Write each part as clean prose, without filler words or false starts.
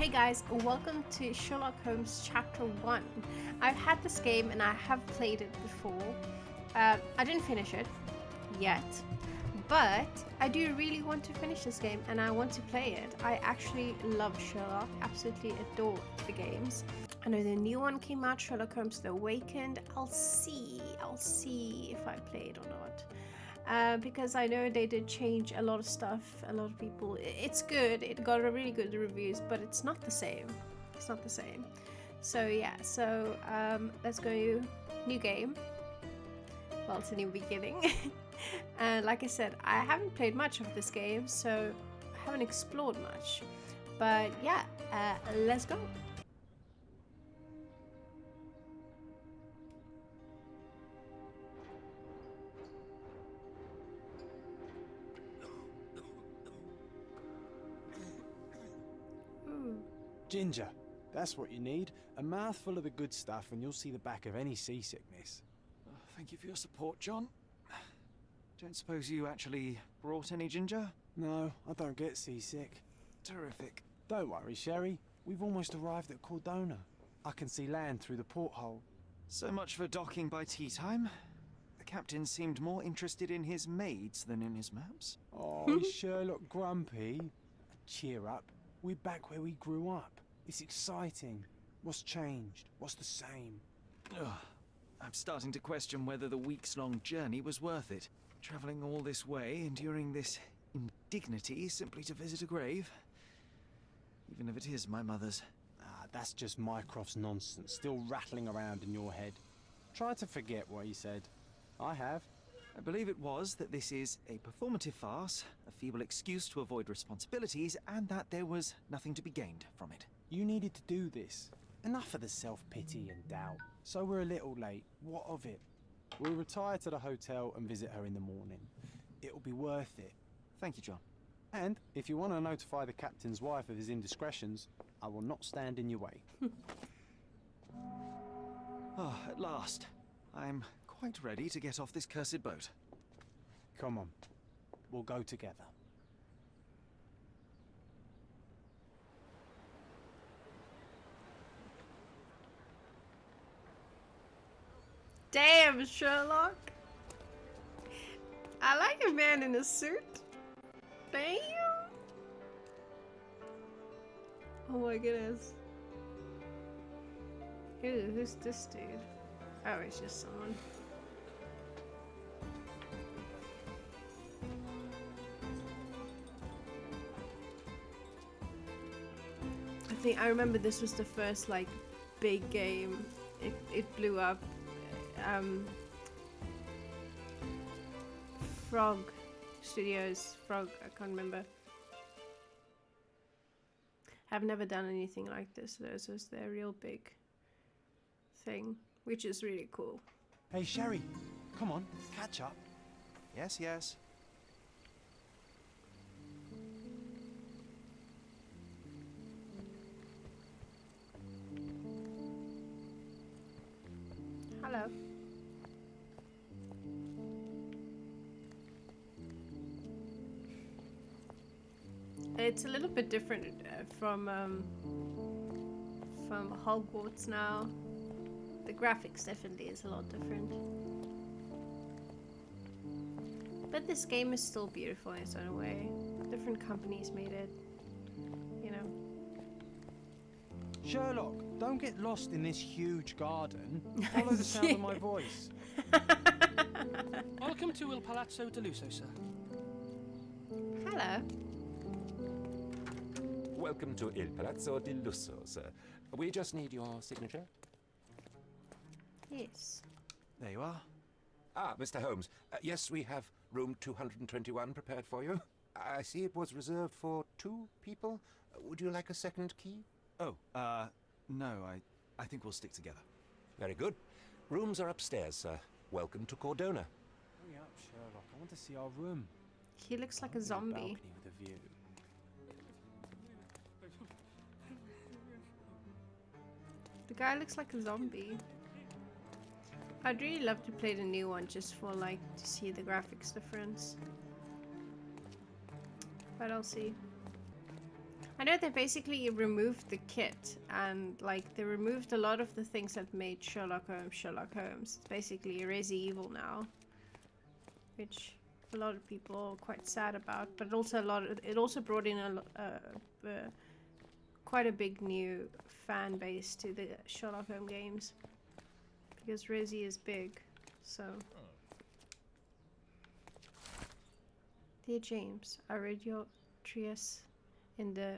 Hey guys, welcome to Sherlock Holmes Chapter 1. I've had this game and I have played it before. I didn't finish it yet, but I do really want to finish this game and I want to play it. I actually love Sherlock, absolutely adore the games. I know the new one came out, Sherlock Holmes The Awakened. I'll see if I play it or not. Because I know they did change a lot of stuff. A lot of people, it's good, it got a really good reviews, but it's not the same. It's not the same. So yeah, let's go new game. Well, it's a new beginning. And like I said, I haven't played much of this game, so I haven't explored much. But yeah, let's go. Ginger, that's what you need. A mouthful of the good stuff and you'll see the back of any seasickness. Thank you for your support, John. Don't suppose you actually brought any ginger? No, I don't get seasick. Terrific. Don't worry, Sherry. We've almost arrived at Cordona. I can see land through the porthole. So much for docking by tea time. The captain seemed more interested in his maids than in his maps. Oh, is Sherlock grumpy? Cheer up. We're back where we grew up. It's exciting. What's changed? What's the same? Ugh. I'm starting to question whether the weeks-long journey was worth it. Travelling all this way, enduring this indignity simply to visit a grave. Even if it is my mother's. Ah, that's just Mycroft's nonsense, still rattling around in your head. Try to forget what he said. I have. I believe it was that this is a performative farce, a feeble excuse to avoid responsibilities, and that there was nothing to be gained from it. You needed to do this. Enough of the self-pity and doubt. So we're a little late. What of it? We'll retire to the hotel and visit her in the morning. It'll be worth it. Thank you, John. And if you want to notify the captain's wife of his indiscretions, I will not stand in your way. Oh, at last. I'm quite ready to get off this cursed boat. Come on. We'll go together. Damn, Sherlock! I like a man in a suit. Damn! Oh my goodness. Who's this dude? Oh, it's just someone. I remember this was the first like big game. It blew up. Frog Studios. Frog, I can't remember. I've never done anything like this. This was their real big thing, which is really cool. Hey, Sherry, come on, catch up. Yes, yes. Hello. It's a little bit different from Hogwarts now. The graphics definitely is a lot different. But this game is still beautiful in its own way. Different companies made it, you know. Sherlock, don't get lost in this huge garden. Follow the sound of my voice. Welcome to Il Palazzo di Lusso, sir. Hello. Welcome to Il Palazzo di Lusso, sir. We just need your signature. Yes. There you are. Ah, Mr. Holmes. Yes, we have room 221 prepared for you. I see it was reserved for 2 people. Would you like a second key? Oh, no, I think we'll stick together. Very good. Rooms are upstairs, sir. Welcome to Cordona. Hurry up, Sherlock. I want to see our room. He looks like a The zombie. balcony with a view. The guy looks like a zombie. I'd really love to play the new one just for like to see the graphics difference. But I'll see. I know they basically removed the kit, and like they removed a lot of the things that made Sherlock Holmes Sherlock Holmes. It's basically Resi Evil now, which a lot of people are quite sad about. But also it also brought in quite a big new fan base to the Sherlock Holmes games because Resi is big. So, dear James, I read your treatise in the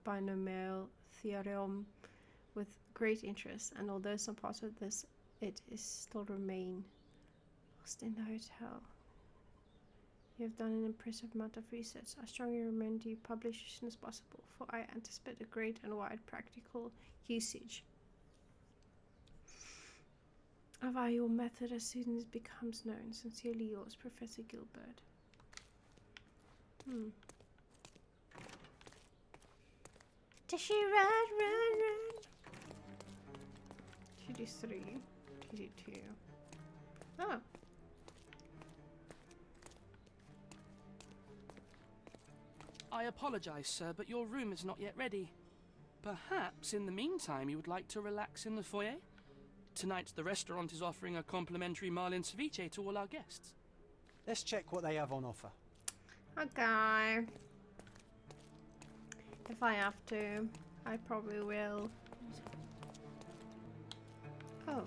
binomial theorem with great interest, and although some parts of it still remain lost in the hotel. You have done an impressive amount of research. I strongly recommend you publish as soon as possible, for I anticipate a great and wide practical usage of your method as soon as it becomes known. Sincerely yours, Professor Gilbert. Does she run? She do 3. She do 2. Oh. I apologize, sir, but your room is not yet ready. Perhaps in the meantime you would like to relax in the foyer? Tonight the restaurant is offering a complimentary marlin ceviche to all our guests. Let's check what they have on offer. Okay. If I have to, I probably will. Oh.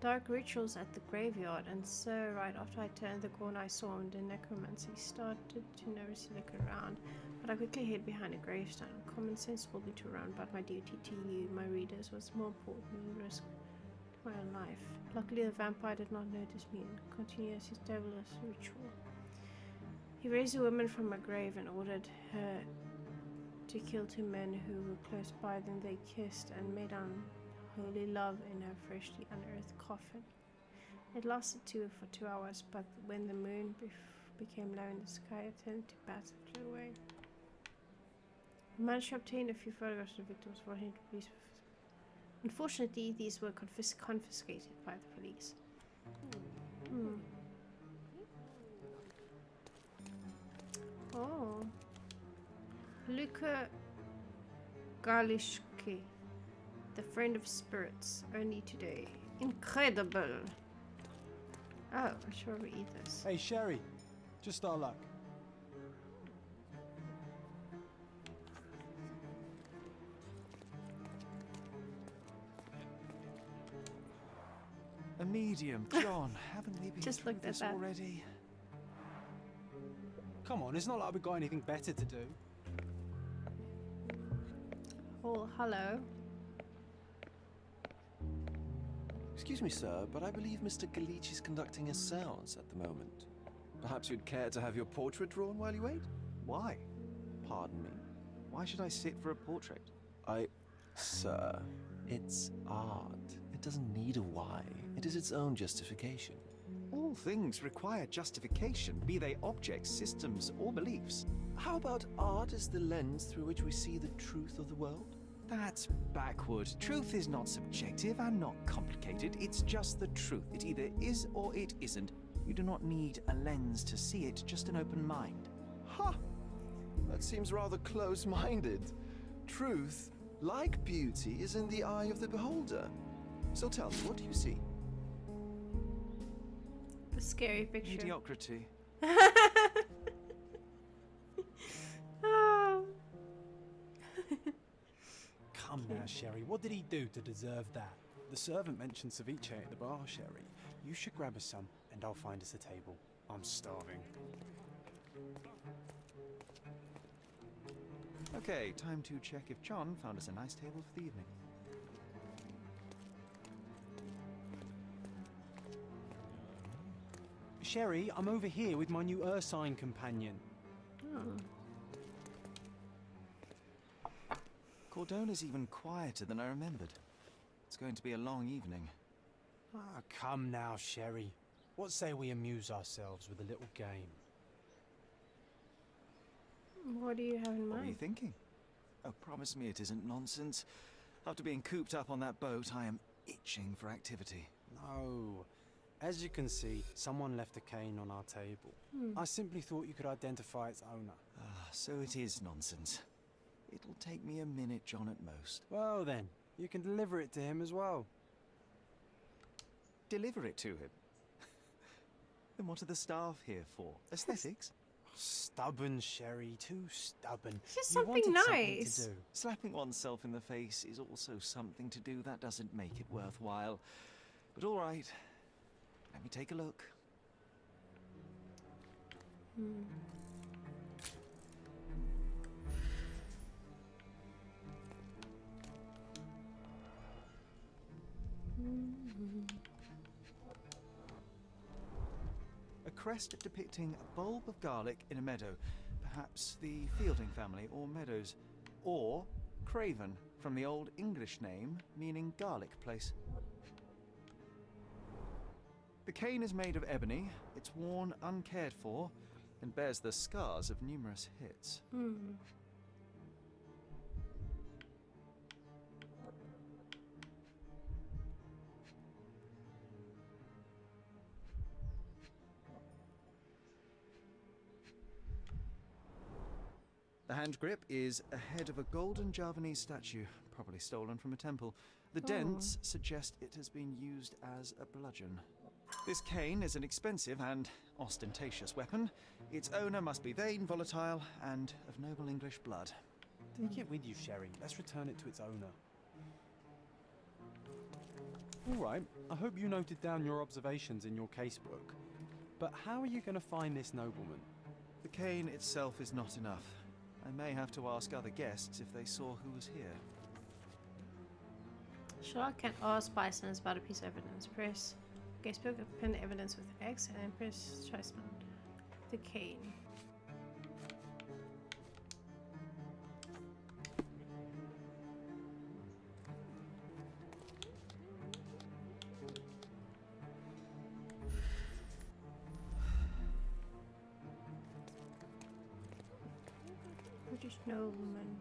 Dark rituals at the graveyard, and so right after I turned the corner I saw him. The necromancy started to nervously look around, but I quickly hid behind a gravestone. Common sense told me to run, but my duty to you, my readers, was more important than risk to my own life. Luckily the vampire did not notice me and continued his devilish ritual. He raised a woman from a grave and ordered her to kill 2 men who were close by. Then they kissed and made unholy love in her freshly unearthed coffin. It lasted for 2 hours, but when the moon became low in the sky, it turned to bats and flew away. I managed to obtain a few photographs of the victims brought into police. Unfortunately, these were confiscated by the police. Oh. Luca Galishki, the friend of spirits, only today. Incredible! Oh, I should probably eat this. Hey, Sherry, just our luck. A medium, John. Haven't we been Just through looked at this that. already? Come on, it's not like we've got anything better to do. Oh, hello. Excuse me, sir, but I believe Mr. Galich is conducting a séance at the moment. Perhaps you'd care to have your portrait drawn while you wait? Why? Pardon me. Why should I sit for a portrait? Sir, it's art. It doesn't need a why. It is its own justification. All things require justification, be they objects, systems, or beliefs. How about art as the lens through which we see the truth of the world? That's backward. Truth is not subjective and not complicated. It's just the truth. It either is or it isn't. You do not need a lens to see it, just an open mind. Ha! That seems rather close-minded. Truth, like beauty, is in the eye of the beholder. So tell me, what do you see? A scary picture. Mediocrity. Oh. Come now, Sherry, what did he do to deserve that? The servant mentioned ceviche at the bar, Sherry. You should grab us some, and I'll find us a table. I'm starving. Okay, time to check if John found us a nice table for the evening. Sherry, I'm over here with my new Ursine companion. Oh. Cordona's even quieter than I remembered. It's going to be a long evening. Ah, come now, Sherry. What say we amuse ourselves with a little game? What do you have in What were you mind? thinking? Oh, promise me it isn't nonsense. After being cooped up on that boat, I am itching for activity. No. As you can see, someone left a cane on our table. I simply thought you could identify its owner. Ah, So it is nonsense. It'll take me a minute, John, at most. Well then, you can deliver it to him as well. Deliver it to him? Then what are the staff here for? Aesthetics? Stubborn, Sherry, too stubborn. It's just You something wanted something nice. to do. Slapping oneself in the face is also something to do. That doesn't make it worthwhile. But all right, let me take a look. A crest depicting a bulb of garlic in a meadow. Perhaps the Fielding family or Meadows. Or Craven, from the Old English name meaning garlic place. The cane is made of ebony, it's worn uncared for, and bears the scars of numerous hits. The hand grip is a head of a golden Javanese statue, probably stolen from a temple. The dents suggest it has been used as a bludgeon. This cane is an expensive and ostentatious weapon. Its owner must be vain, volatile, and of noble English blood. Take it with you, Sherry. Let's return it to its owner. All right, I hope you noted down your observations in your casebook. But how are you going to find this nobleman? The cane itself is not enough. I may have to ask other guests if they saw who was here. Sherlock can ask Bisons about a piece of evidence. Press Casebook, append evidence with X, and then press choice mode. The cane. British nobleman.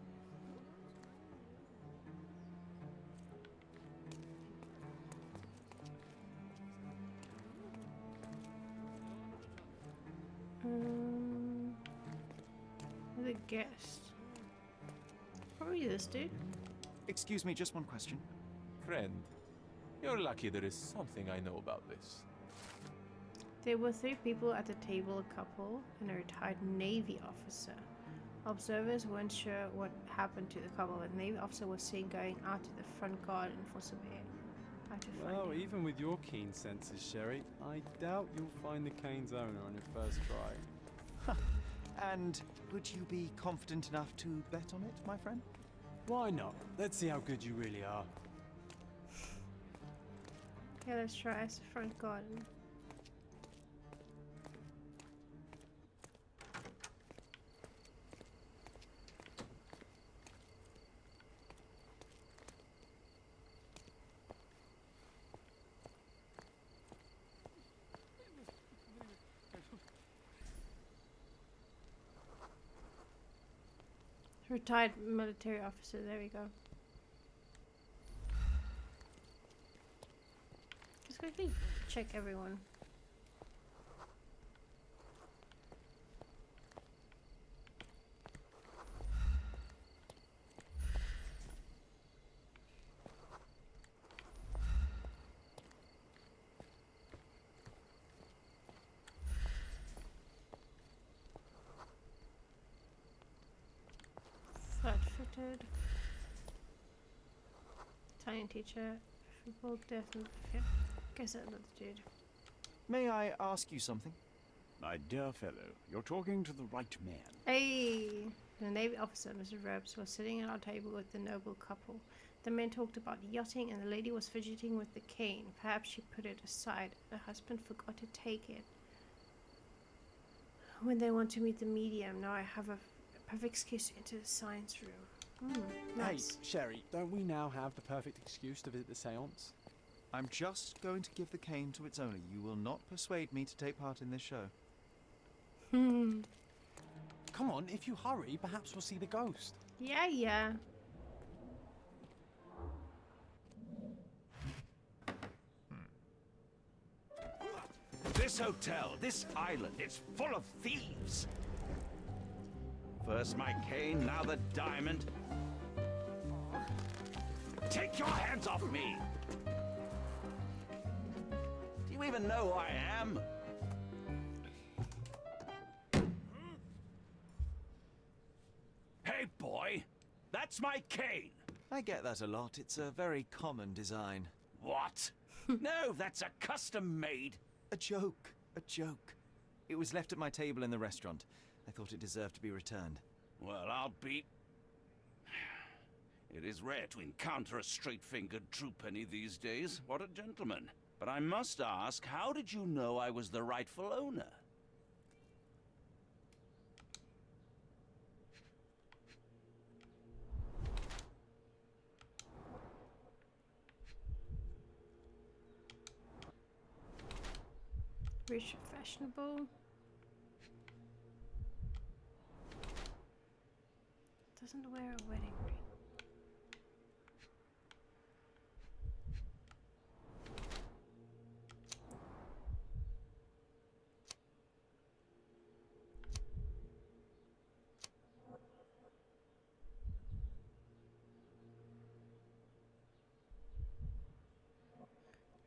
The guest. Probably this dude. Excuse me, just one question. Friend, you're lucky there is something I know about this. There were 3 people at the table, a couple and a retired Navy officer. Observers weren't sure what happened to the couple, but the Navy officer was seen going out to the front garden for some air. How to find Well, him. even with your keen senses, Sherry, I doubt you'll find the cane's owner on your first try. And would you be confident enough to bet on it, my friend? Why not? Let's see how good you really are. Okay, let's try as the front garden. Retired military officer, there we go. Just quickly check everyone. Flat-footed. Italian teacher. Football, death, and yeah. Guess that's another dude. May I ask you something? My dear fellow, you're talking to the right man. Hey! The Navy officer, Mr. Ropes, was sitting at our table with the noble couple. The men talked about yachting and the lady was fidgeting with the cane. Perhaps she put it aside. Her husband forgot to take it. When they want to meet the medium, now I have a perfect excuse to enter the science room. Nice. Hey, Sherry, don't we now have the perfect excuse to visit the seance? I'm just going to give the cane to its owner. You will not persuade me to take part in this show. Come on, if you hurry, perhaps we'll see the ghost. Yeah. This hotel, this island, it's full of thieves. First my cane, now the diamond. Take your hands off me! Do you even know who I am? Hey, boy! That's my cane! I get that a lot. It's a very common design. What? No, that's a custom-made. A joke. A joke. It was left at my table in the restaurant. I thought it deserved to be returned. Well, I'll be... It is rare to encounter a straight-fingered true penny these days. What a gentleman. But I must ask, how did you know I was the rightful owner? Rich and fashionable. Doesn't wear a wedding ring.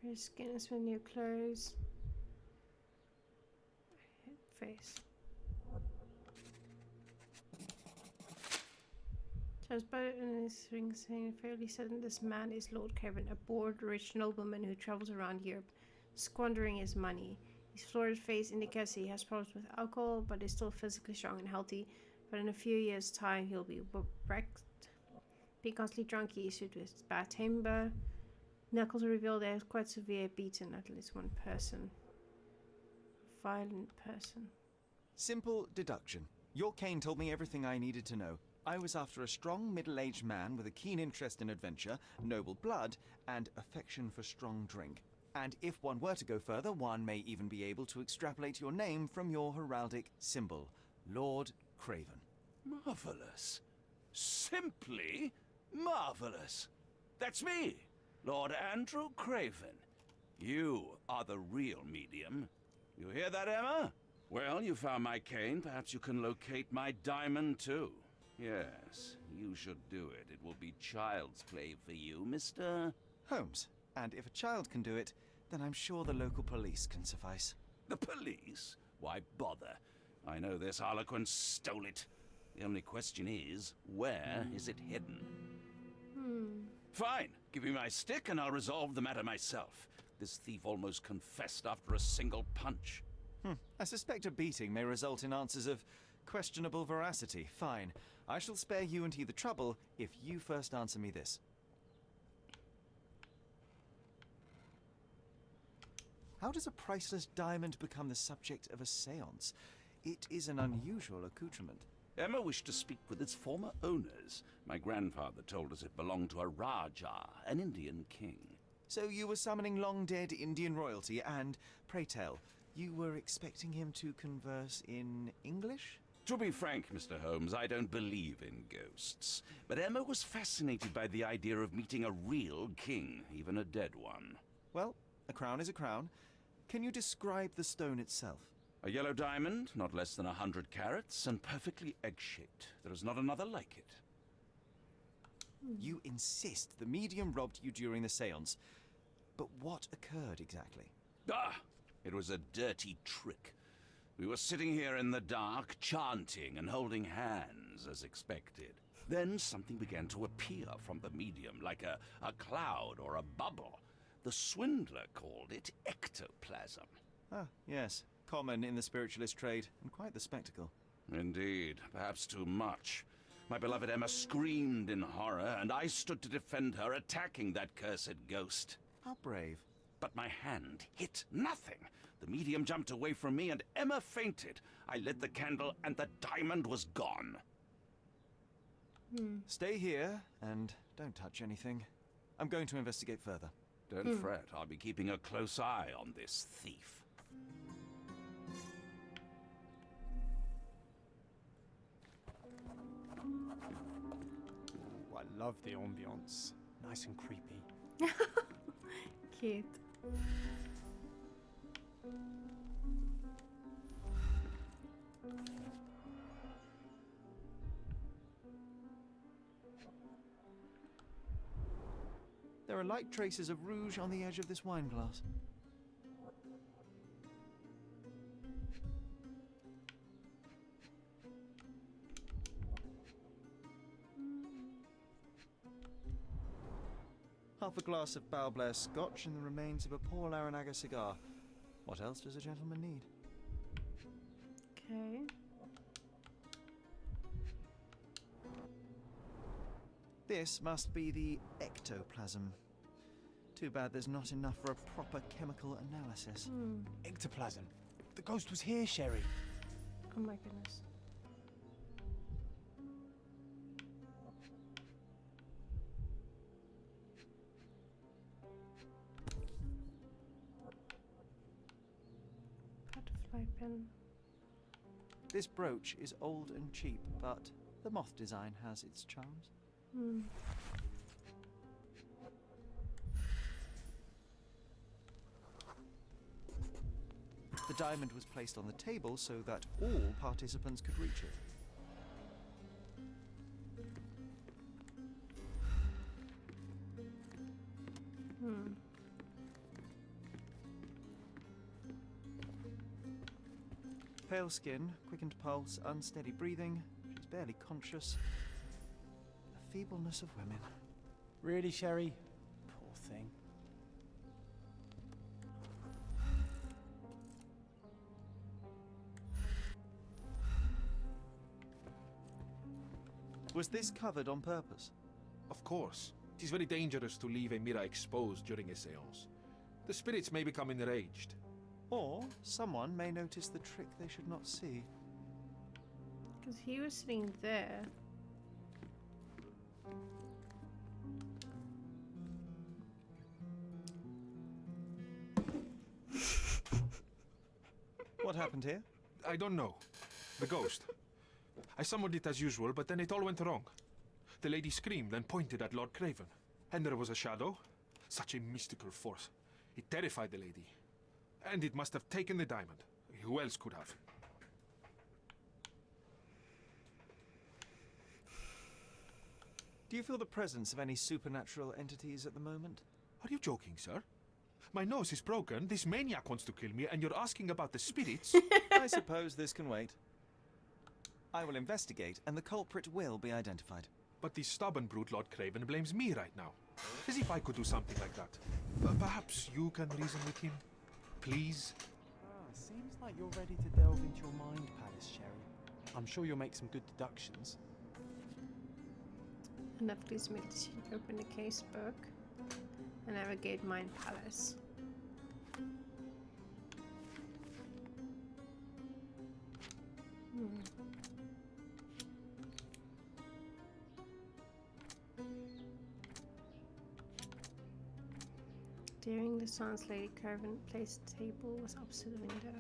Her skin is with new clothes. Face. Charles Butler in his ring saying fairly certain this man is Lord Craven, a bored, rich nobleman who travels around Europe, squandering his money. His florid face indicates he has problems with alcohol, but is still physically strong and healthy. But in a few years' time, he'll be wrecked. Being constantly drunk, he issued with bad temper. Knuckles revealed they have quite severe beaten at least one person. Violent person. Simple deduction. Your cane told me everything I needed to know. I was after a strong, middle-aged man with a keen interest in adventure, noble blood, and affection for strong drink. And if one were to go further, one may even be able to extrapolate your name from your heraldic symbol, Lord Craven. Marvelous. Simply marvelous. That's me, Lord Andrew Craven. You are the real medium. You hear that, Emma? Well, you found my cane. Perhaps you can locate my diamond, too. Yes, you should do it. It will be child's play for you, Mr. Holmes. And if a child can do it, then I'm sure the local police can suffice. The police? Why bother? I know this harlequin stole it. The only question is, where is it hidden? Fine. Give me my stick and I'll resolve the matter myself. This thief almost confessed after a single punch. I suspect a beating may result in answers of questionable veracity. Fine. I shall spare you and he the trouble if you first answer me this. How does a priceless diamond become the subject of a séance? It is an unusual accoutrement. Emma wished to speak with its former owners. My grandfather told us it belonged to a Rajah, an Indian king. So you were summoning long-dead Indian royalty, and, pray tell, you were expecting him to converse in English? To be frank, Mr. Holmes, I don't believe in ghosts. But Emma was fascinated by the idea of meeting a real king, even a dead one. Well, a crown is a crown. Can you describe the stone itself? A yellow diamond, not less than 100 carats, and perfectly egg-shaped. There is not another like it. You insist the medium robbed you during the séance. But what occurred exactly? It was a dirty trick. We were sitting here in the dark, chanting and holding hands, as expected. Then something began to appear from the medium, like a cloud or a bubble. The swindler called it ectoplasm. Ah, yes. Common in the spiritualist trade, and quite the spectacle. Indeed, perhaps too much. My beloved Emma screamed in horror, and I stood to defend her, attacking that cursed ghost. How brave. But my hand hit nothing. The medium jumped away from me, and Emma fainted. I lit the candle, and the diamond was gone. Stay here, and don't touch anything. I'm going to investigate further. Don't fret, I'll be keeping a close eye on this thief. Ooh, I love the ambience. Nice and creepy. Cute. There are light traces of rouge on the edge of this wine glass. Half a glass of Balblair Scotch and the remains of a Paul Aranaga cigar. What else does a gentleman need? Okay. This must be the ectoplasm. Too bad there's not enough for a proper chemical analysis. Ectoplasm. The ghost was here, Sherry. Oh my goodness. Butterfly pin. This brooch is old and cheap, but the moth design has its charms. The diamond was placed on the table so that all participants could reach it. Pale skin, quickened pulse, unsteady breathing. She's barely conscious. The feebleness of women. Really, Sherry? Poor thing. Was this covered on purpose? Of course. It is very dangerous to leave a mirror exposed during a seance. The spirits may become enraged. Or someone may notice the trick they should not see. Because he was sitting there. What happened here? I don't know. The ghost. I summoned it as usual, but then it all went wrong. The lady screamed and pointed at Lord Craven. And there was a shadow. Such a mystical force. It terrified the lady. And it must have taken the diamond. Who else could have? Do you feel the presence of any supernatural entities at the moment? Are you joking, sir? My nose is broken, this maniac wants to kill me, and you're asking about the spirits? I suppose this can wait. I will investigate, and the culprit will be identified. But the stubborn brute Lord Craven blames me right now. As if I could do something like that. Perhaps you can reason with him? Please? Seems like you're ready to delve into your mind palace, Sherry. I'm sure you'll make some good deductions. Enough, please make a decision. Open the case book and navigate Mind Palace. During the seance, Lady Craven placed the table was opposite the window.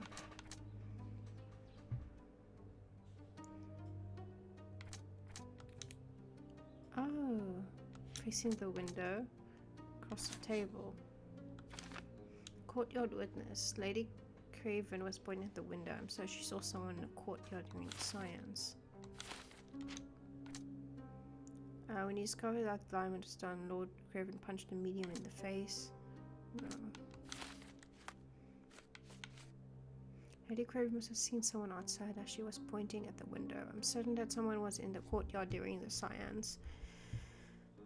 Oh, facing the window, across the table. Courtyard witness. Lady Craven was pointing at the window, so she saw someone in the courtyard during the seance. When he discovered that the diamond was done, Lord Craven punched the medium in the face. No. Lady Craven must have seen someone outside as she was pointing at the window. I'm certain that someone was in the courtyard during the seance.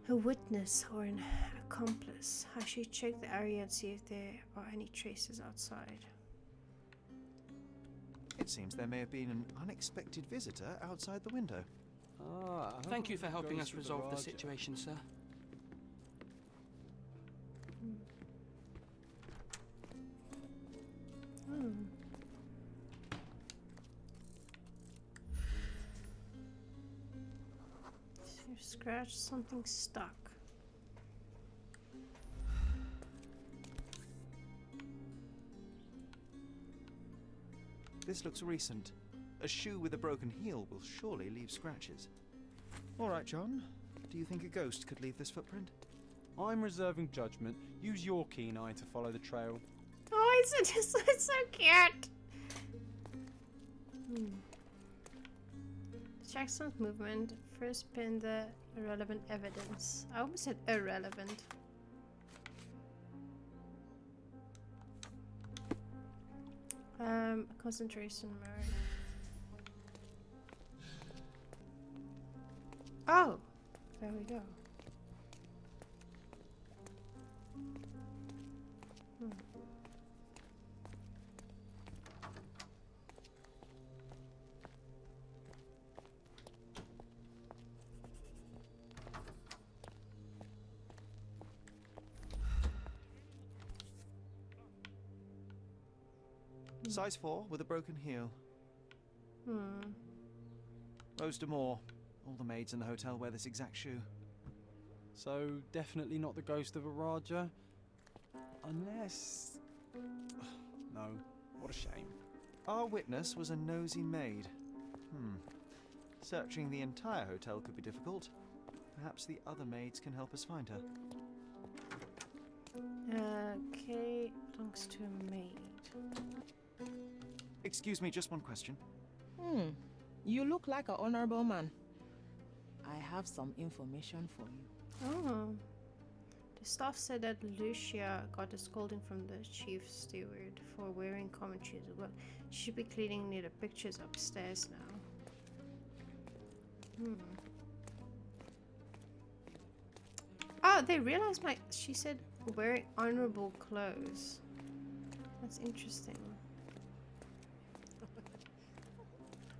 A witness or an accomplice. I should check the area and see if there are any traces outside. It seems there may have been an unexpected visitor outside the window. Thank you for helping us resolve the situation, sir. So scratch, something stuck. This looks recent. A shoe with a broken heel will surely leave scratches. All right, John. Do you think a ghost could leave this footprint? I'm reserving judgment. Use your keen eye to follow the trail. Oh, it's so cute. Jackson's movement. First pin the irrelevant evidence. I almost said irrelevant. Concentration mode. Oh, there we go. Size 4 with a broken heel. Hmm. Rose D'Amour. All the maids in the hotel wear this exact shoe. So, definitely not the ghost of a Raja? Unless... No, what a shame. Our witness was a nosy maid. Searching the entire hotel could be difficult. Perhaps the other maids can help us find her. Okay, belongs to a maid. Excuse me, just one question. You look like an honorable man. I have some information for you. Oh. The staff said that Lucia got a scolding from the chief steward for wearing common shoes. Well, she should be cleaning near the pictures upstairs now. Oh, they realized she said wearing honorable clothes. That's interesting.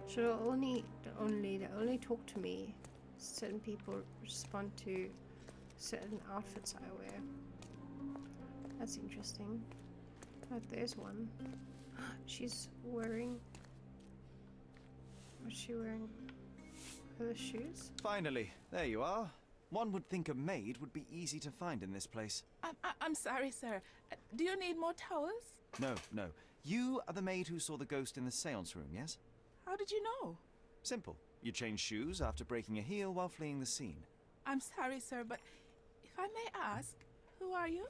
Should they only talk to me. Certain people respond to certain outfits I wear. That's interesting. Oh, there's one. She's wearing... What's she wearing? Her shoes? Finally, there you are. One would think a maid would be easy to find in this place. I'm sorry, sir. Do you need more towels? No, no. You are the maid who saw the ghost in the seance room, yes? How did you know? Simple. You changed shoes after breaking a heel while fleeing the scene. I'm sorry, sir, but if I may ask, who are you?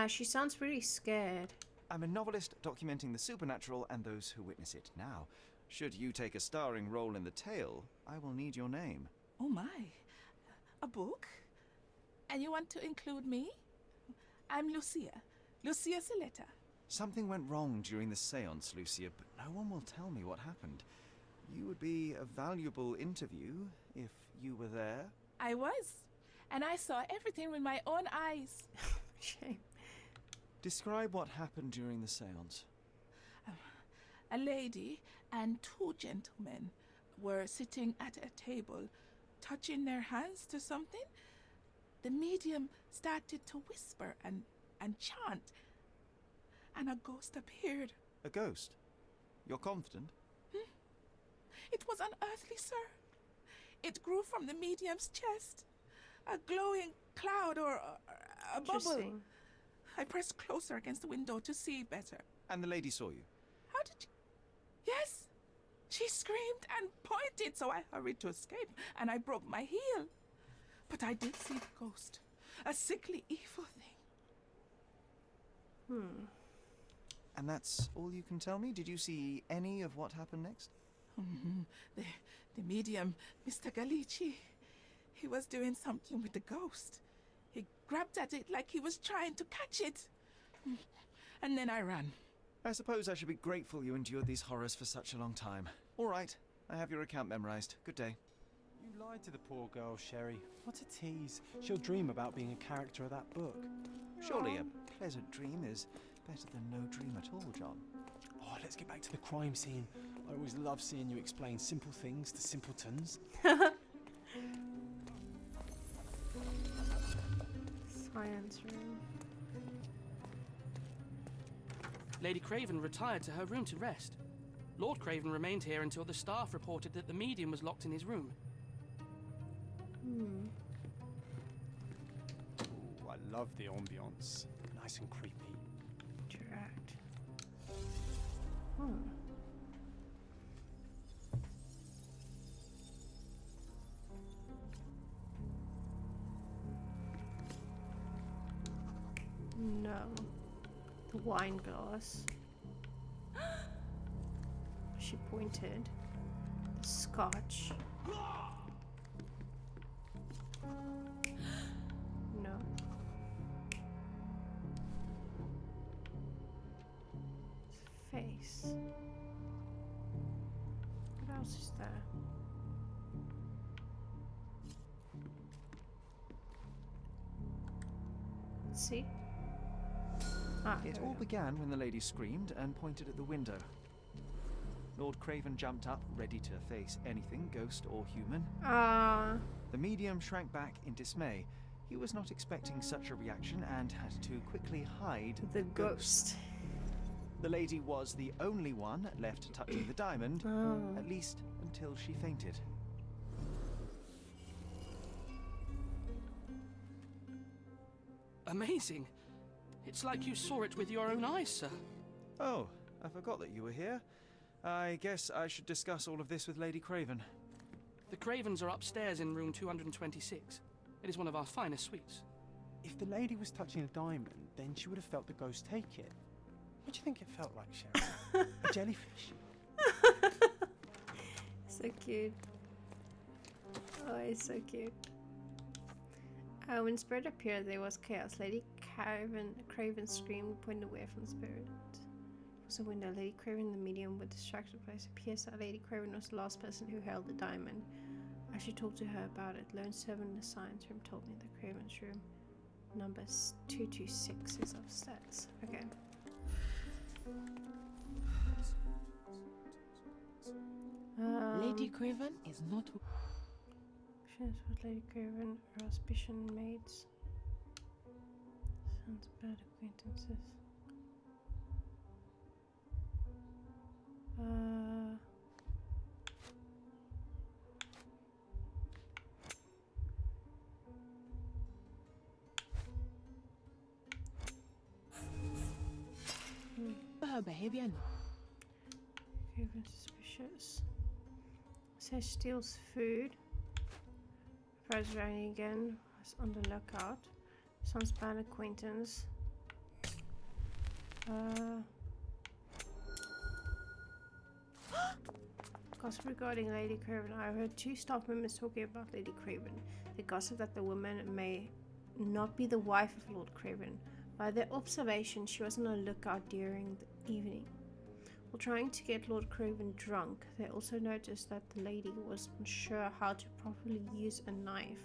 She sounds really scared. I'm a novelist documenting the supernatural and those who witness it. Now, should you take a starring role in the tale, I will need your name. Oh my. A book? And you want to include me? I'm Lucia. Lucia Saletta. Something went wrong during the seance, Lucia, but no one will tell me what happened. You would be a valuable interview if you were there. I was. And I saw everything with my own eyes. Shame. Describe what happened during the seance. A lady and two gentlemen were sitting at a table, touching their hands to something. The medium started to whisper and chant, and a ghost appeared. A ghost? You're confident? It was unearthly, sir. It grew from the medium's chest. A glowing cloud or a bubble. Interesting. I pressed closer against the window to see better. And the lady saw you? How did you... Yes! She screamed and pointed, so I hurried to escape, and I broke my heel. But I did see the ghost. A sickly, evil thing. And that's all you can tell me? Did you see any of what happened next? The medium, Mr. Galici, he was doing something with the ghost. He grabbed at it like he was trying to catch it. And then I ran. I suppose I should be grateful you endured these horrors for such a long time. All right, I have your account memorized. Good day. You lied to the poor girl, Sherry. What a tease. She'll dream about being a character of that book. Surely a pleasant dream is better than no dream at all, John. Oh, let's get back to the crime scene. I always love seeing you explain simple things to simpletons. Science room. Lady Craven retired to her room to rest. Lord Craven remained here until the staff reported that the medium was locked in his room. Ooh, I love the ambience. Nice and creepy. Interact. No. The wine glass. She pointed. The scotch. No. Face. What else is there? Let's see. Ah, It there we all go. began when the lady screamed and pointed at the window. Lord Craven jumped up, ready to face anything, ghost or human. The medium shrank back in dismay. He was not expecting such a reaction and had to quickly hide The ghost. The lady was the only one left touching the diamond, at least until she fainted. Amazing. It's like you saw it with your own eyes, sir. Oh, I forgot that you were here. I guess I should discuss all of this with Lady Craven. The Cravens are upstairs in room 226. It is one of our finest suites. If the lady was touching a diamond, then she would have felt the ghost take it. What do you think it felt like, Sharon? A jellyfish? So cute. Oh, it's so cute. When Spirit appeared, there was chaos. Lady Craven screamed, pointed away from the Spirit. It was a window. Lady Craven, the medium, with distracted place. It appears that Lady Craven was the last person who held the diamond. I should talk to her about it. Lone servant in the science room told me the Craven's room. Number 226 is upstairs. Okay. Lady Craven is not. Questions with Lady Craven or auspician maids. Sounds bad acquaintances. Her behavior. Craven suspicious. Says steals food. Tries running again. Was on the lookout. Sounds bad acquaintance. Gossip regarding Lady Craven. I heard two staff members talking about Lady Craven. They gossip that the woman may not be the wife of Lord Craven. By their observation, she was on a lookout during the evening. While trying to get Lord Craven drunk, they also noticed that the lady was unsure how to properly use a knife.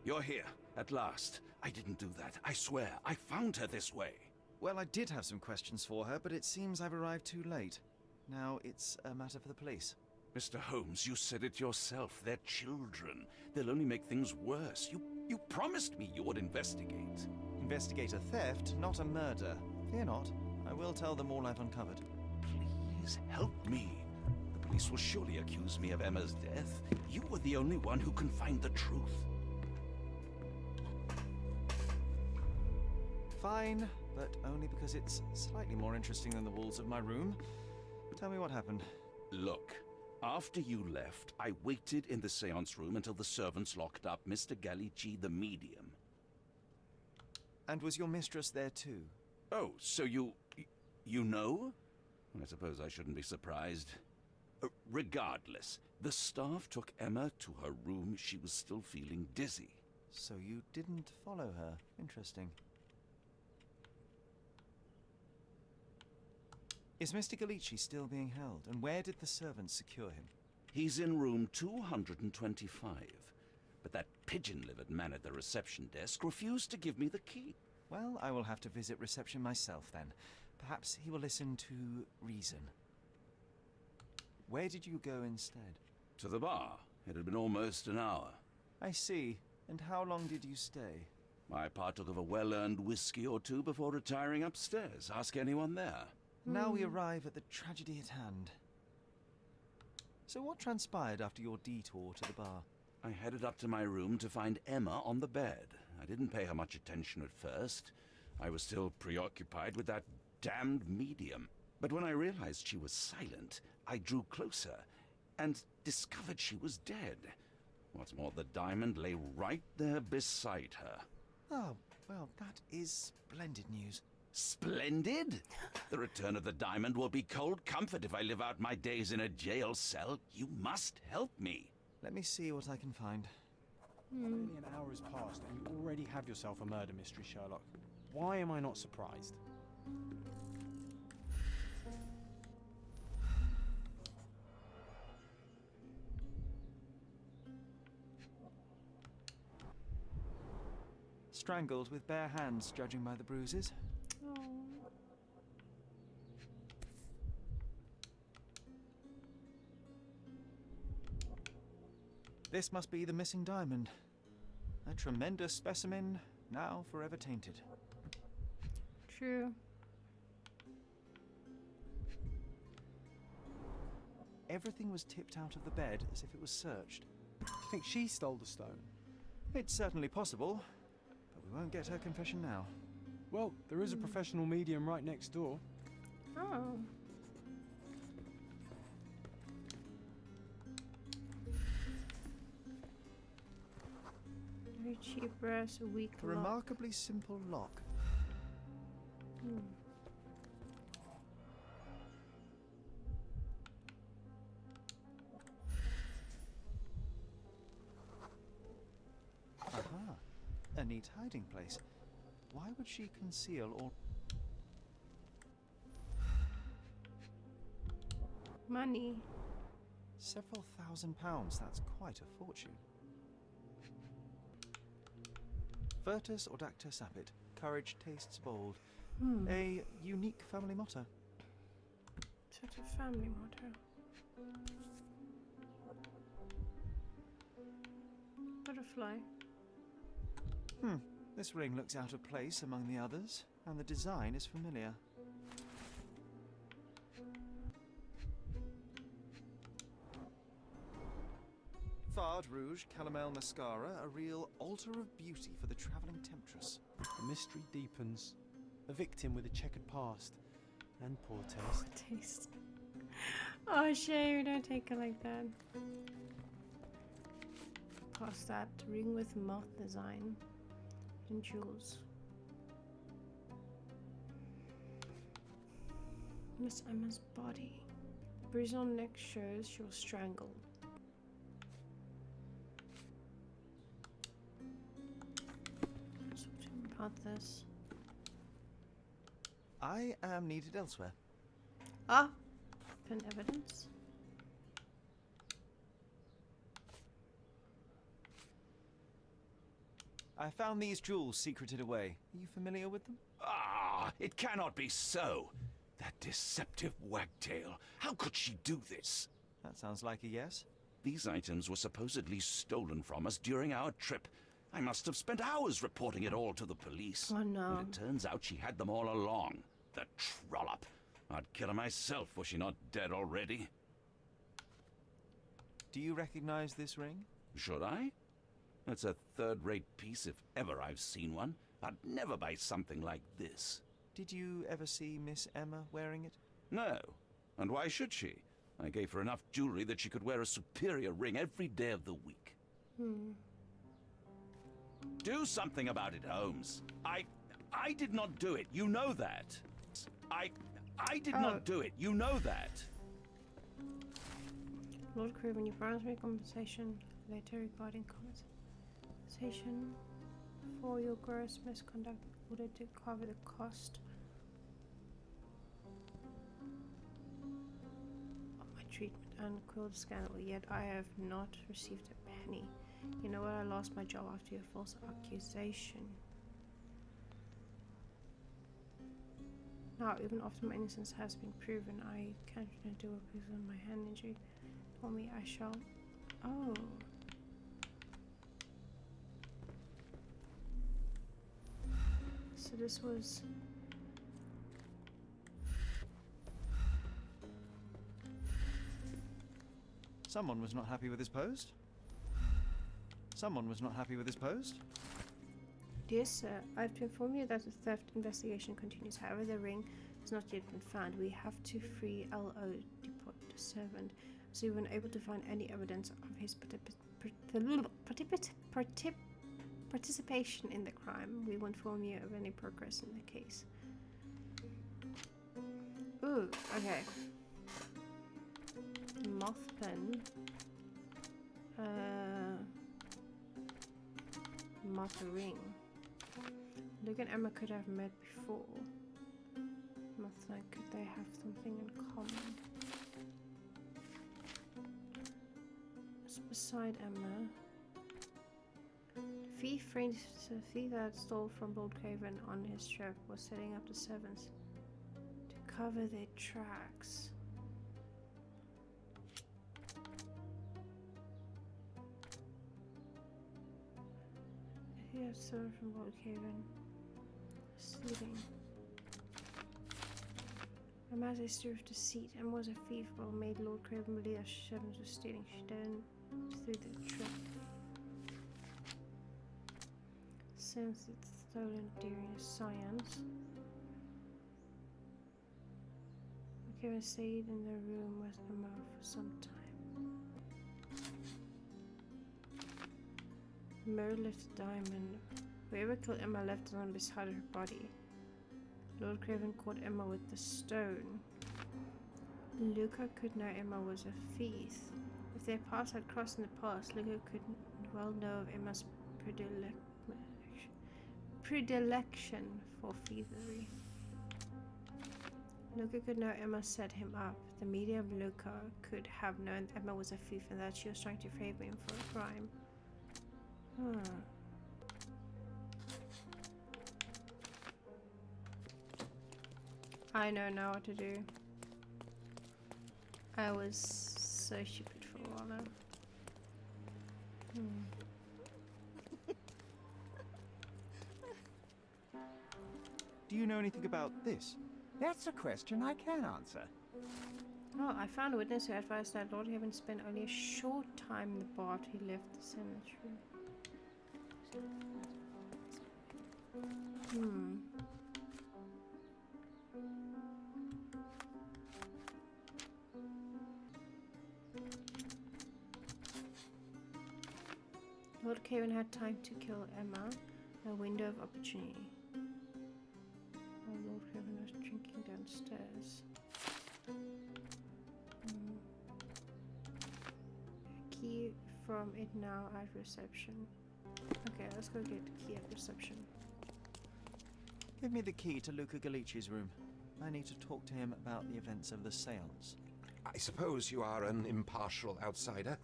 You're here, at last. I didn't do that. I swear, I found her this way. Well, I did have some questions for her, but it seems I've arrived too late. Now it's a matter for the police. Mr. Holmes, you said it yourself. They're children. They'll only make things worse. You promised me you would investigate. Investigate a theft, not a murder. Fear not. I will tell them all I've uncovered. Please help me. The police will surely accuse me of Emma's death. You were the only one who can find the truth. Fine, but only because it's slightly more interesting than the walls of my room. Tell me what happened. Look, after you left, I waited in the seance room until the servants locked up Mr. Gallici, the medium. And was your mistress there too? Oh, so you know? I suppose I shouldn't be surprised. Regardless, the staff took Emma to her room. She was still feeling dizzy. So you didn't follow her. Interesting. Is Mr. Gallici still being held? And where did the servants secure him? He's in room 225. But that pigeon-livered man at the reception desk refused to give me the key. Well, I will have to visit reception myself then. Perhaps he will listen to reason. Where did you go instead? To the bar. It had been almost an hour. I see. And how long did you stay? I partook of a well-earned whiskey or two before retiring upstairs. Ask anyone there. Now we arrive at the tragedy at hand. So what transpired after your detour to the bar? I headed up to my room to find Emma on the bed. I didn't pay her much attention at first. I was still preoccupied with that damned medium. But when I realized she was silent, I drew closer and discovered she was dead. What's more, the diamond lay right there beside her. Oh, well, that is splendid news. Splendid? The return of the diamond will be cold comfort if I live out my days in a jail cell. You must help me. Let me see what I can find. Nearly an hour has passed and you already have yourself a murder mystery, Sherlock. Why am I not surprised? Strangled with bare hands, judging by the bruises. Oh. This must be the missing diamond. A tremendous specimen, now forever tainted. True. Everything was tipped out of the bed as if it was searched. Do you think she stole the stone? It's certainly possible, but we won't get her confession now. Well, there is a professional medium right next door. Oh. Very cheap brass, a weak A lock. remarkably simple lock. Hmm. Aha. A neat hiding place. Why would she conceal all... Money. Several £1,000s, that's quite a fortune. Virtus audacta sapit. Courage tastes bold. A unique family motto. Sort of family motto. Butterfly. This ring looks out of place among the others, and the design is familiar. Fard Rouge Calomel Mascara, a real altar of beauty for the travelling temptress. The mystery deepens. A victim with a checkered past and poor taste. Poor taste. Oh, shame, don't take it like that. Past that, ring with moth design and jewels. Miss Emma's body. Bruise on neck shows she was strangled. Something about this. I am needed elsewhere. Ah, pen evidence. I found these jewels secreted away. Are you familiar with them? Ah, it cannot be so. That deceptive wagtail. How could she do this? That sounds like a yes. These items were supposedly stolen from us during our trip. I must have spent hours reporting it all to the police. Oh no. And it turns out she had them all along. The trollop. I'd kill her myself, was she not dead already? Do you recognize this ring? Should I? It's a third-rate piece if ever I've seen one. I'd never buy something like this. Did you ever see Miss Emma wearing it? No. And why should she? I gave her enough jewelry that she could wear a superior ring every day of the week. Do something about it, Holmes. I did not do it. You know that. I did not do it. You know that. Lord Craven, you promised me compensation later regarding compensation for your gross misconduct in order to cover the cost of my treatment and quill scandal, yet I have not received a penny. You know what? I lost my job after your false accusation. Now, even after my innocence has been proven, I can't do it because of my hand injury. Told me I shall. Oh. So this was. Someone was not happy with his post. Someone was not happy with his post. Dear sir, I have to inform you that the theft investigation continues. However, the ring has not yet been found. We have to free LO deport the servant, so we weren't able to find any evidence of his participation in the crime. We will inform you of any progress in the case. Ooh, okay. Moth pen. Moth ring. Luke and Emma could have met before. Moth pen, could they have something in common? What's beside Emma? The thief that stole from Lord Craven on his trip was setting up the servants to cover their tracks. Yeah, stolen from Lord Craven. Stealing. Emma has a history of deceit and was a thief, but made Lord Craven believe that servants were stealing. She then through the trip. Since it's stolen during a seance. Kevin stayed in the room with Emma for some time. Mary left a diamond. Whoever killed Emma left it on beside her body. Lord Craven caught Emma with the stone. Luca could know Emma was a thief. If their paths had crossed in the past, Luca could well know of Emma's predilection for thievery. Luca could know Emma set him up. The medium Luca could have known Emma was a thief and that she was trying to favor him for a crime. I know now what to do. I was so stupid for a while now. Do you know anything about this? That's a question I can answer. Oh, I found a witness who advised that Lord Heaven spent only a short time in the bar after he left the cemetery. Lord Cavan had time to kill Emma, a window of opportunity. While Lord Cavan was drinking downstairs. A key from it now at reception. Okay, let's go get the key at reception. Give me the key to Luca Galici's room. I need to talk to him about the events of the seance. I suppose you are an impartial outsider.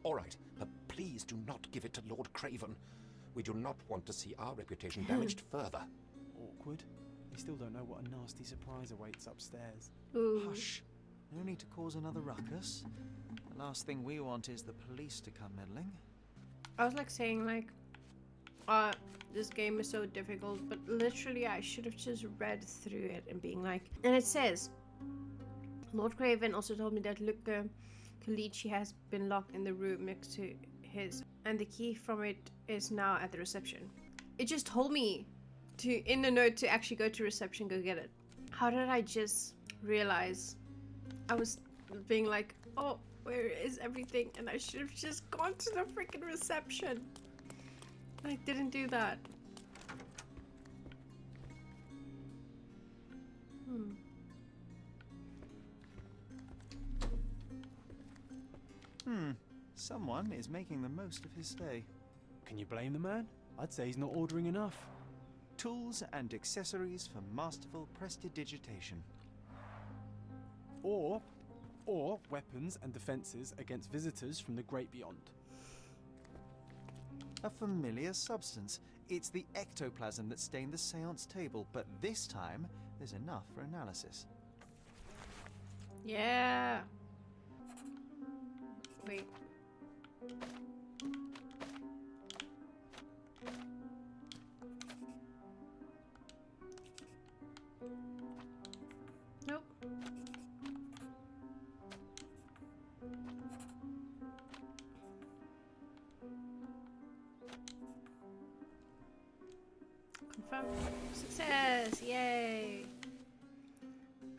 All right, but please do not give it to Lord Craven. We do not want to see our reputation damaged further. Awkward. We still don't know what a nasty surprise awaits upstairs. Ooh. Hush. No need to cause another ruckus. The last thing we want is the police to come meddling. I was like saying this game is so difficult, but literally I should have just read through it and being like, and it says, Lord Craven also told me that Luca Calici has been locked in the room next to his, and the key from it is now at the reception. It just told me in the note to actually go to reception, go get it. How did I just realize? I was being like, oh, where is everything? And I should have just gone to the freaking reception. I didn't do that. Someone is making the most of his stay. Can you blame the man? I'd say he's not ordering enough. Tools and accessories for masterful prestidigitation. Or weapons and defenses against visitors from the great beyond. A familiar substance. It's the ectoplasm that stained the seance table, but this time there's enough for analysis. Yeah. Wait. Nope. Confirm. Success! Yay!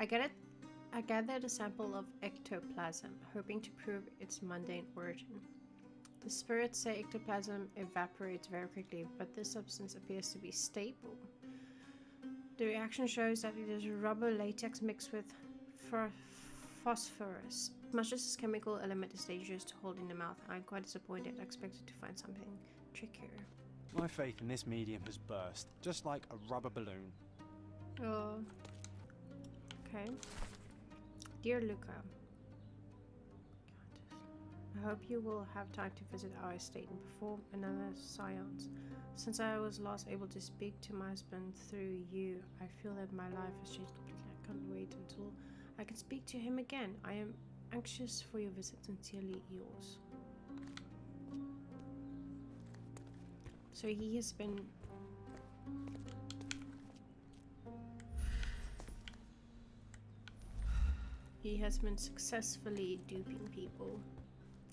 I gathered a sample of ectoplasm, hoping to prove its mundane origin. The spirits say ectoplasm evaporates very quickly, but this substance appears to be stable. The reaction shows that it is rubber latex mixed with phosphorus. Much as this chemical element is dangerous to hold in the mouth, I'm quite disappointed. I expected to find something trickier. My faith in this medium has burst, just like a rubber balloon. Oh. Okay. Dear Luca, I hope you will have time to visit our estate and perform another seance. Since I was last able to speak to my husband through you, I feel that my life has changed completely. I can't wait until I can speak to him again. I am anxious for your visit. Sincerely yours. So he has been successfully duping people,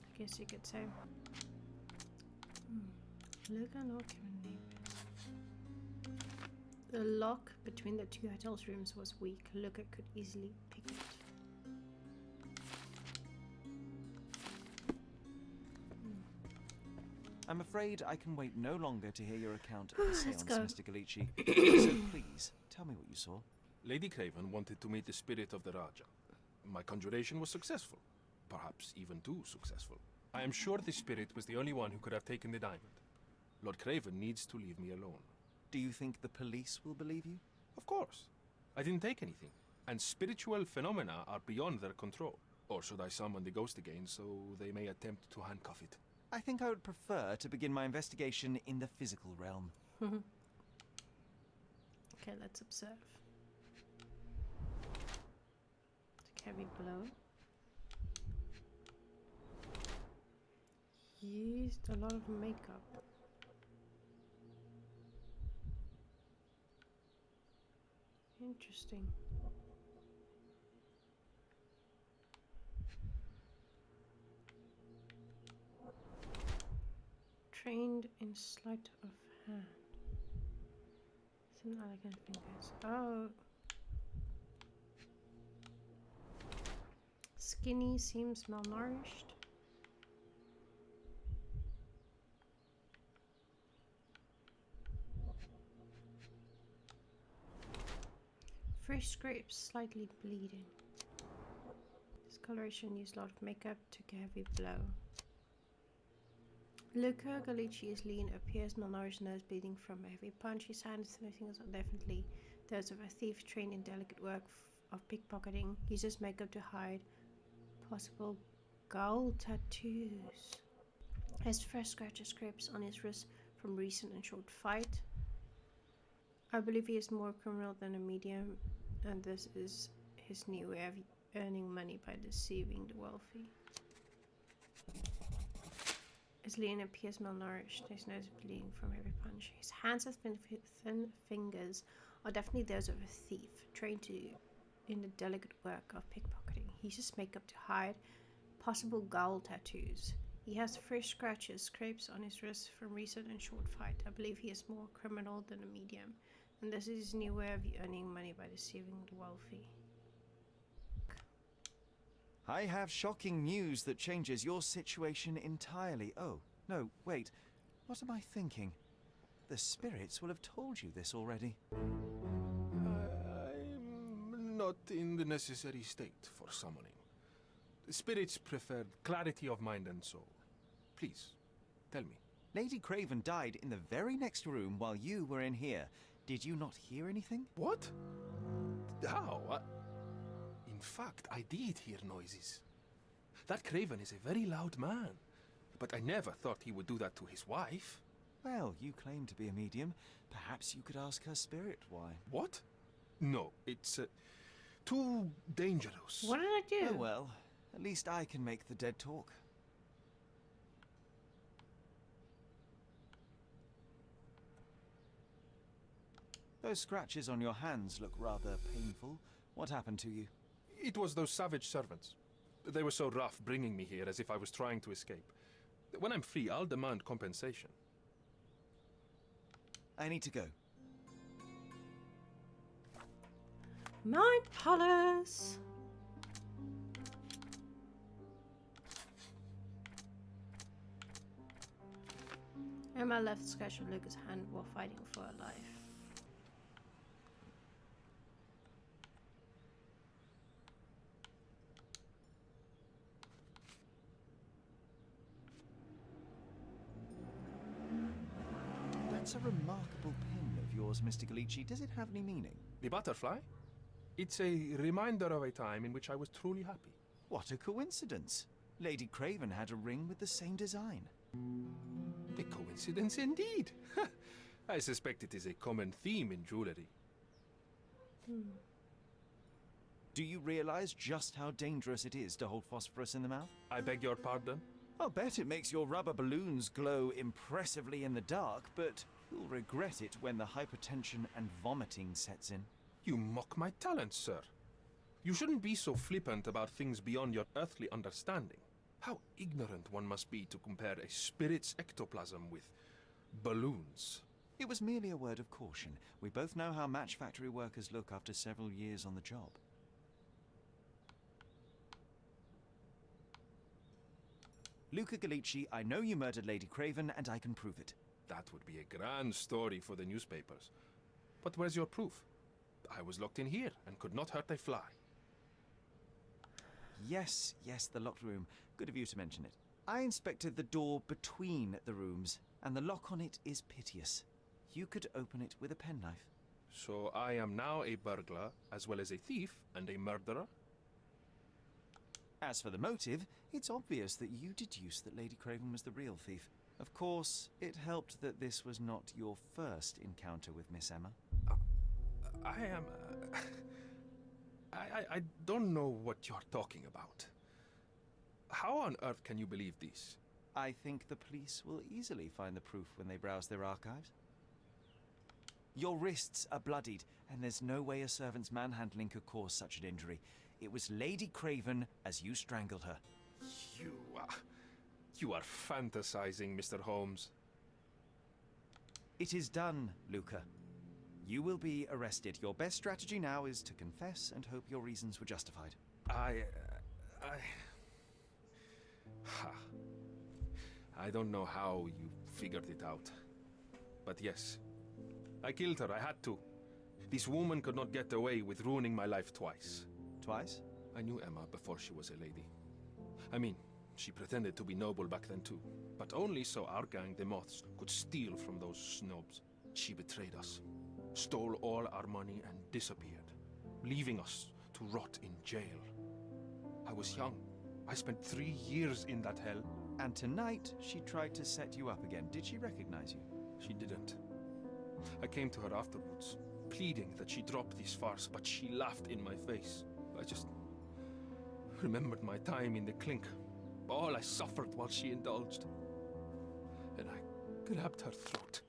I guess you could say. Look at our The lock between the two hotels' rooms was weak. Luca could easily pick it. I'm afraid I can wait no longer to hear your account of the Let's seance, go. Mr. Galici. So please, tell me what you saw. Lady Craven wanted to meet the spirit of the Raja. My conjuration was successful. Perhaps even too successful. I am sure the spirit was the only one who could have taken the diamond. Lord Craven needs to leave me alone. Do you think the police will believe you? Of course. I didn't take anything. And spiritual phenomena are beyond their control. Or should I summon the ghost again so they may attempt to handcuff it? I think I would prefer to begin my investigation in the physical realm. Okay, let's observe. It's a heavy blow. Used a lot of makeup. Interesting. Trained in sleight of hand. Some elegant fingers. Oh. Skinny, seems malnourished. Fresh scrapes, slightly bleeding. Discoloration, used a lot of makeup, took a heavy blow. Luca Galici is lean, appears malnourished, nose bleeding from a heavy punch. His hands and fingers are definitely those of a thief trained in delicate work of pickpocketing. Uses makeup to hide possible ghoul tattoos. Has fresh scratches, scrapes on his wrist from recent and short fight. I believe he is more criminal than a medium, and this is his new way of earning money by deceiving the wealthy. His lean appears malnourished, his nose bleeding from every punch. His hands and thin fingers are definitely those of a thief, trained in the delicate work of pickpocketing. He uses makeup to hide possible ghoul tattoos. He has fresh scratches, scrapes on his wrists from recent and short fight. I believe he is more criminal than a medium, and this is his new way of earning money by deceiving the wealthy. I have shocking news that changes your situation entirely. Oh, no, wait. What am I thinking? The spirits will have told you this already. I'm not in the necessary state for summoning. The spirits prefer clarity of mind and soul. Please, tell me. Lady Craven died in the very next room while you were in here. Did you not hear anything? What? How? In fact, I did hear noises. That Craven is a very loud man, but I never thought he would do that to his wife. Well, you claim to be a medium. Perhaps you could ask her spirit why. What? No, it's too dangerous. What did I do? Oh well, at least I can make the dead talk. Those scratches on your hands look rather painful. What happened to you? It was those savage servants. They were so rough bringing me here as if I was trying to escape. When I'm free, I'll demand compensation. I need to go. Mount Palace. Emma left sketch of Lucas' hand while fighting for her life. That's a remarkable pen of yours, Mr. Galici. Does it have any meaning? The butterfly? It's a reminder of a time in which I was truly happy. What a coincidence. Lady Craven had a ring with the same design. A coincidence indeed. I suspect it is a common theme in jewellery. Do you realize just how dangerous it is to hold phosphorus in the mouth? I beg your pardon? I'll bet it makes your rubber balloons glow impressively in the dark, but you'll regret it when the hypertension and vomiting sets in. You mock my talents, sir. You shouldn't be so flippant about things beyond your earthly understanding. How ignorant one must be to compare a spirit's ectoplasm with balloons. It was merely a word of caution. We both know how match factory workers look after several years on the job. Luca Galici, I know you murdered Lady Craven, and I can prove it. That would be a grand story for the newspapers. But where's your proof? I was locked in here and could not hurt a fly. Yes, the locked room. Good of you to mention it. I inspected the door between the rooms, and the lock on it is piteous. You could open it with a penknife. So I am now a burglar, as well as a thief and a murderer? As for the motive, it's obvious that you deduced that Lady Craven was the real thief. Of course, it helped that this was not your first encounter with Miss Emma. I am... I don't know what you're talking about. How on earth can you believe this? I think the police will easily find the proof when they browse their archives. Your wrists are bloodied, and there's no way a servant's manhandling could cause such an injury. It was Lady Craven as you strangled her. You are fantasizing, Mr. Holmes. It is done, Luca. You will be arrested. Your best strategy now is to confess and hope your reasons were justified. I don't know how you figured it out. But yes, I killed her. I had to. This woman could not get away with ruining my life twice. Twice? I knew Emma before she was a lady. I mean, she pretended to be noble back then too. But only so our gang, the Moths, could steal from those snobs. She betrayed us, stole all our money and disappeared, leaving us to rot in jail. I was young. I spent 3 years in that hell. And tonight, she tried to set you up again. Did she recognize you? She didn't. I came to her afterwards, pleading that she drop this farce, but she laughed in my face. I just remembered my time in the clink, all I suffered while she indulged. And I grabbed her throat.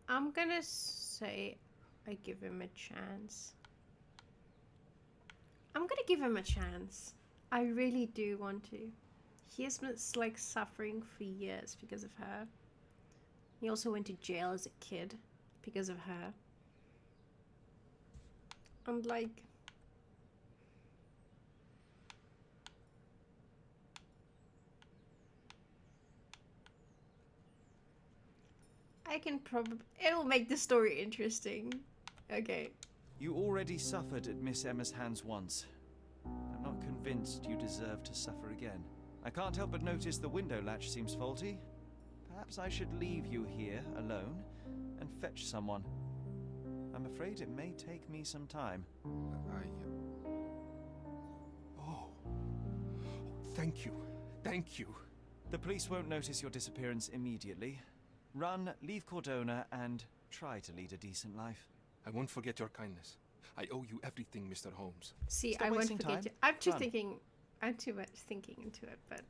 I'm gonna say I give him a chance. I'm gonna give him a chance. I really do want to. He has been like suffering for years because of her. He also went to jail as a kid because of her. And like, I can probably... It'll make the story interesting. Okay. You already suffered at Miss Emma's hands once. I'm not convinced you deserve to suffer again. I can't help but notice the window latch seems faulty. Perhaps I should leave you here alone and fetch someone. I'm afraid it may take me some time. Oh, thank you. Thank you. The police won't notice your disappearance immediately. Run, leave Cordona, and try to lead a decent life. I won't forget your kindness. I owe you everything, Mr. Holmes. See, Stop I won't wasting forget time. you. I'm too much thinking into it, but...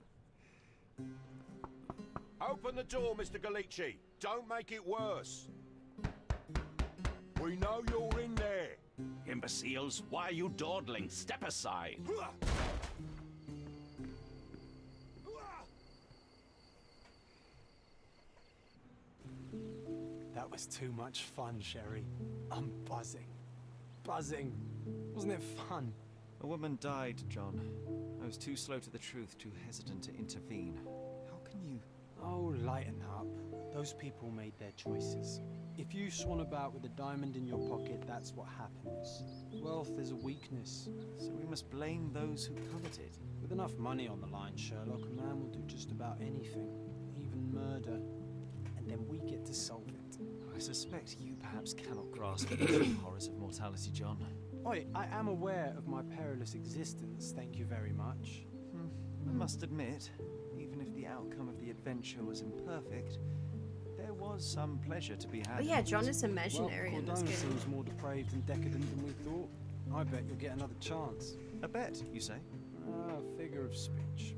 Open the door, Mr. Galici. Don't make it worse. We know you're in there. Imbeciles, why are you dawdling? Step aside. was too much fun, Sherry. I'm buzzing. Buzzing. Wasn't it fun? A woman died, John. I was too slow to the truth, too hesitant to intervene. How can you... Oh, lighten up. Those people made their choices. If you swan about with a diamond in your pocket, that's what happens. Wealth is a weakness. So we must blame those who covet it. With enough money on the line, Sherlock, a man will do just about anything, even murder. And then we get to solve it. I suspect you perhaps cannot grasp the true horrors of mortality, John. Oi, I am aware of my perilous existence, thank you very much. I must admit, even if the outcome of the adventure was imperfect, there was some pleasure to be had. Oh yeah, John is imaginary in this Cordone game. seems more depraved and decadent than we thought. I bet you'll get another chance. A bet, you say? A figure of speech.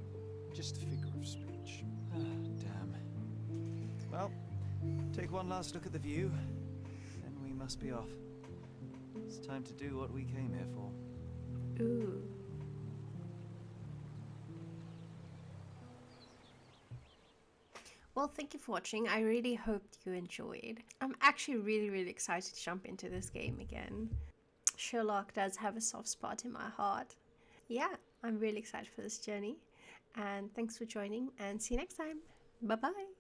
Just a figure of speech. Damn. Well, take one last look at the view, then we must be off. It's time to do what we came here for. Ooh. Well, thank you for watching. I really hoped you enjoyed. I'm actually really excited to jump into this game again. Sherlock does have a soft spot in my heart. Yeah, I'm really excited for this journey. And thanks for joining, and see you next time. Bye-bye.